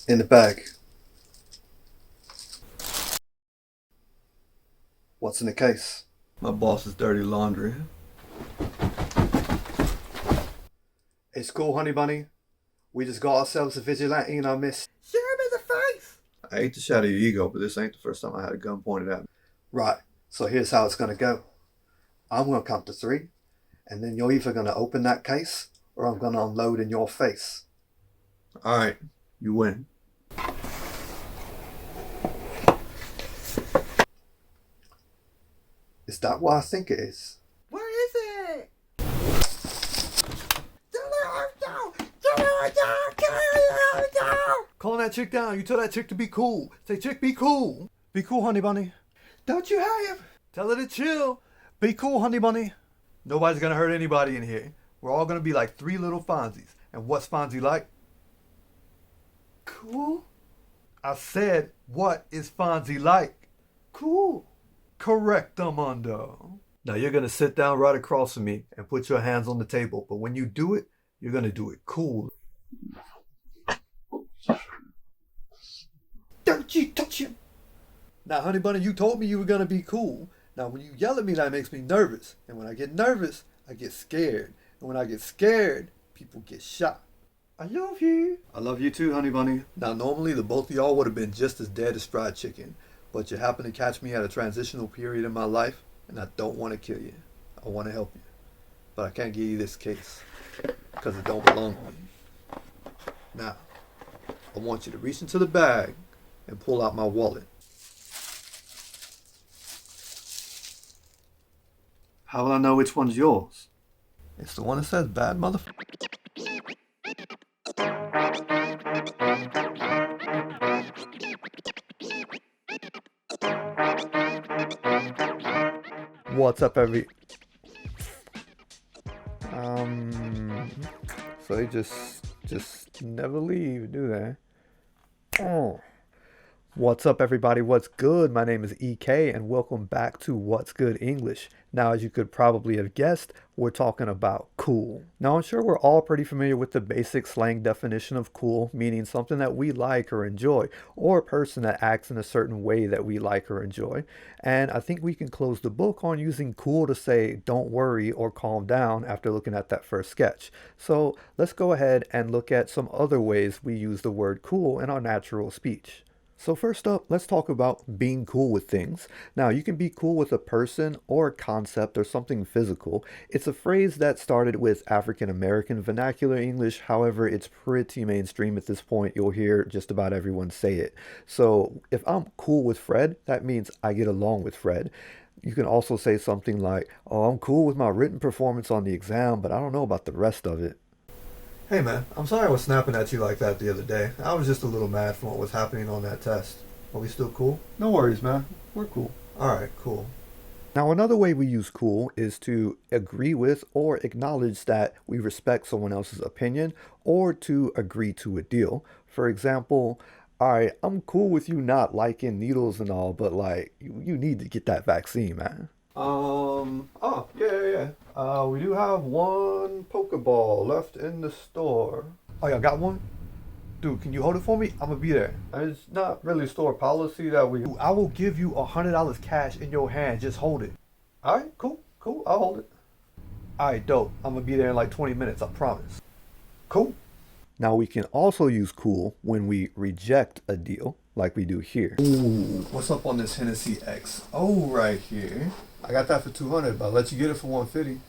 In the bag. What's in the case? My boss's dirty laundry. It's cool, honey bunny. We just got ourselves a vigilante in our midst. Shoot him in the face! I hate to shatter your ego, but this ain't the first time I had a gun pointed at me. Right, so here's how it's gonna go. I'm gonna count to 3, and then you're either gonna open that case, or I'm gonna unload in your face. Alright, you win. Is that what I think it is? Where is it? Calling that chick down. You tell that chick to be cool. Say, chick, be cool. Be cool, honey bunny. Don't you have? Tell her to chill. Be cool, honey bunny. Nobody's gonna hurt anybody in here. We're all gonna be like 3 little Fonzies. And what's Fonzie like? Cool? I said, what is Fonzie like? Cool. Correct, Amundo. Now you're gonna sit down right across from me and put your hands on the table. But when you do it, you're gonna do it cool. Don't you touch him. Now, honey bunny, you told me you were gonna be cool. Now, when you yell at me, that makes me nervous. And when I get nervous, I get scared. And when I get scared, people get shot. I love you. I love you too, honey bunny. Now, normally the both of y'all would have been just as dead as fried chicken. But you happen to catch me at a transitional period in my life, and I don't want to kill you. I want to help you. But I can't give you this case, because it don't belong to me. Now, I want you to reach into the bag and pull out my wallet. How will I know which one's yours? It's the one that says bad motherfucker. What's up, so they just never leave, do they? Oh. What's up, everybody? What's good? My name is EK, and welcome back to What's Good English. Now, as you could probably have guessed, we're talking about cool. Now, I'm sure we're all pretty familiar with the basic slang definition of cool, meaning something that we like or enjoy, or a person that acts in a certain way that we like or enjoy. And I think we can close the book on using cool to say don't worry or calm down after looking at that first sketch. So let's go ahead and look at some other ways we use the word cool in our natural speech. So first up, let's talk about being cool with things. Now, you can be cool with a person or a concept or something physical. It's a phrase that started with African American Vernacular English. However, it's pretty mainstream at this point. You'll hear just about everyone say it. So if I'm cool with Fred, that means I get along with Fred. You can also say something like, oh, I'm cool with my written performance on the exam, but I don't know about the rest of it. Hey man, I'm sorry I was snapping at you like that the other day. I was just a little mad from what was happening on that test. Are we still cool? No worries, man. We're cool. Alright, cool. Now, another way we use cool is to agree with or acknowledge that we respect someone else's opinion or to agree to a deal. For example, alright, I'm cool with you not liking needles and all, but like, you need to get that vaccine, man. We do have 1 Pokeball left in the store. Oh, y'all got one? Dude, can you hold it for me? I'm gonna be there. It's not really store policy that we... Dude, I will give you $100 cash in your hand. Just hold it. Alright, cool. I'll hold it. Alright, dope. I'm gonna be there in like 20 minutes, I promise. Cool. Now, we can also use cool when we reject a deal, like we do here. Ooh, what's up on this Hennessy XO right here? I got that for $200, but I'll let you get it for $150.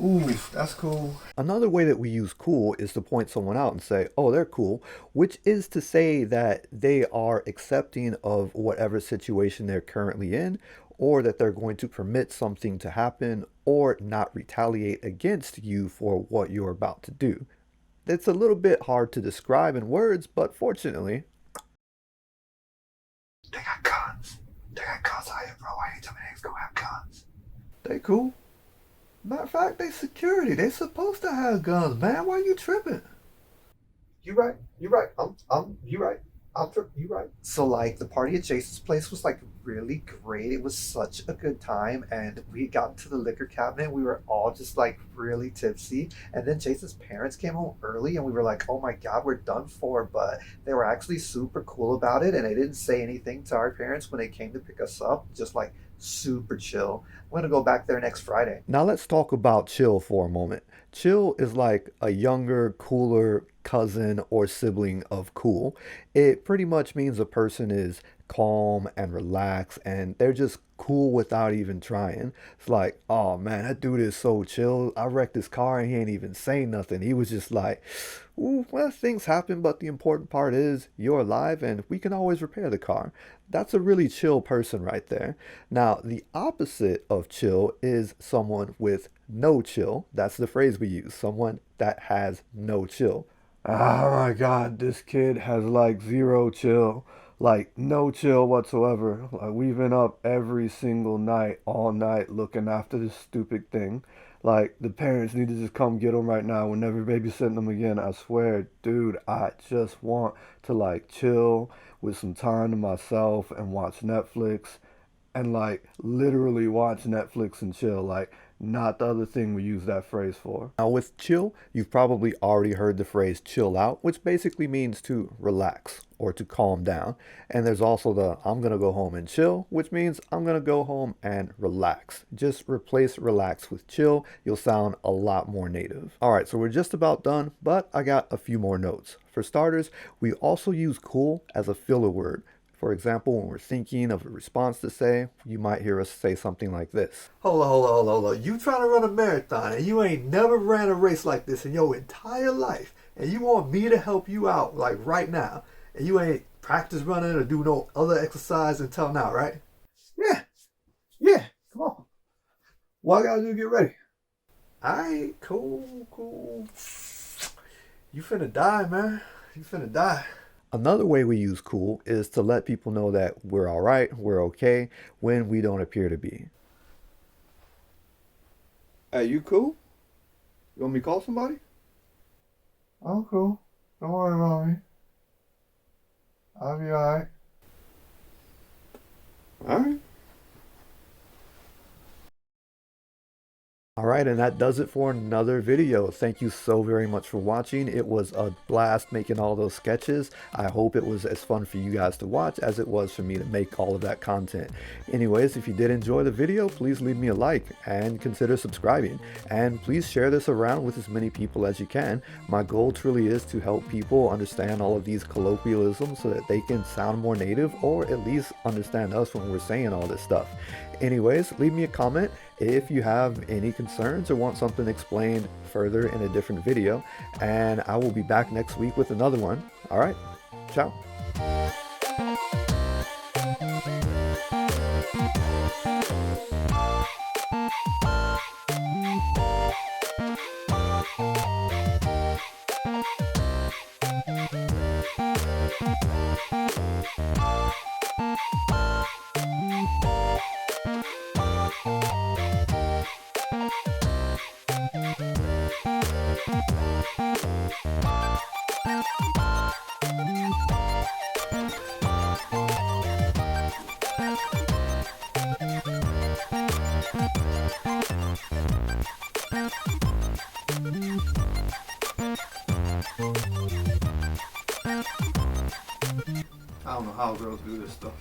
Ooh, that's cool. Another way that we use cool is to point someone out and say, oh, they're cool, which is to say that they are accepting of whatever situation they're currently in, or that they're going to permit something to happen or not retaliate against you for what you're about to do. It's a little bit hard to describe in words, but fortunately, they got guns. They got guns out here, bro. I ain't tell me they gonna have guns. They cool. Matter of fact, they security. They supposed to have guns, man. Why you tripping? You right. You right. You right. I'm tripping. You right. So like the party at Jason's place was like really great. It was such a good time, and we got to the liquor cabinet. We were all just like really tipsy, and then Jason's parents came home early, and we were like, "Oh my God, we're done for!" But they were actually super cool about it, and they didn't say anything to our parents when they came to pick us up. Just like super chill. I'm gonna go back there next Friday. Now let's talk about chill for a moment. Chill is like a younger, cooler cousin or sibling of cool. It pretty much means a person is calm and relaxed and they're just cool without even trying. It's like, oh man, that dude is so chill. I wrecked his car and he ain't even saying nothing. He was just like, ooh, well, things happen, but the important part is you're alive and we can always repair the car. That's a really chill person right there. Now, the opposite of chill is someone with no chill. That's the phrase we use, someone that has no chill. Oh my God, this kid has like zero chill, like no chill whatsoever. Like we've been up every single night, all night, looking after this stupid thing. Like the parents need to just come get him right now. We're never babysitting them again. I swear, dude, I just want to like chill with some time to myself and watch Netflix and like literally watch Netflix and chill. Like not the other thing we use that phrase for. Now, with chill, you've probably already heard the phrase chill out, which basically means to relax or to calm down. And there's also the I'm gonna go home and chill, which means I'm gonna go home and relax. Just replace relax with chill. You'll sound a lot more native. All right, so we're just about done, but I got a few more notes. For starters, we also use cool as a filler word. For example, when we're thinking of a response to say, you might hear us say something like this. Hold on. You trying to run a marathon and you ain't never ran a race like this in your entire life. And you want me to help you out like right now. And you ain't practice running or do no other exercise until now, right? Yeah, come on. What I gotta do to get ready? Alright, cool. You finna die, man. You finna die. Another way we use cool is to let people know that we're all right, we're okay, when we don't appear to be. Hey, you cool? You want me to call somebody? I'm cool. Don't worry about me. I'll be alright. Alright. All right, and that does it for another video. Thank you so very much for watching. It was a blast making all those sketches. I hope it was as fun for you guys to watch as it was for me to make all of that content. Anyways, if you did enjoy the video, please leave me a like and consider subscribing. And please share this around with as many people as you can. My goal truly is to help people understand all of these colloquialisms so that they can sound more native or at least understand us when we're saying all this stuff. Anyways, leave me a comment if you have any concerns or want something explained further in a different video, and I will be back next week with another one. All right, ciao. I don't know how girls do this stuff.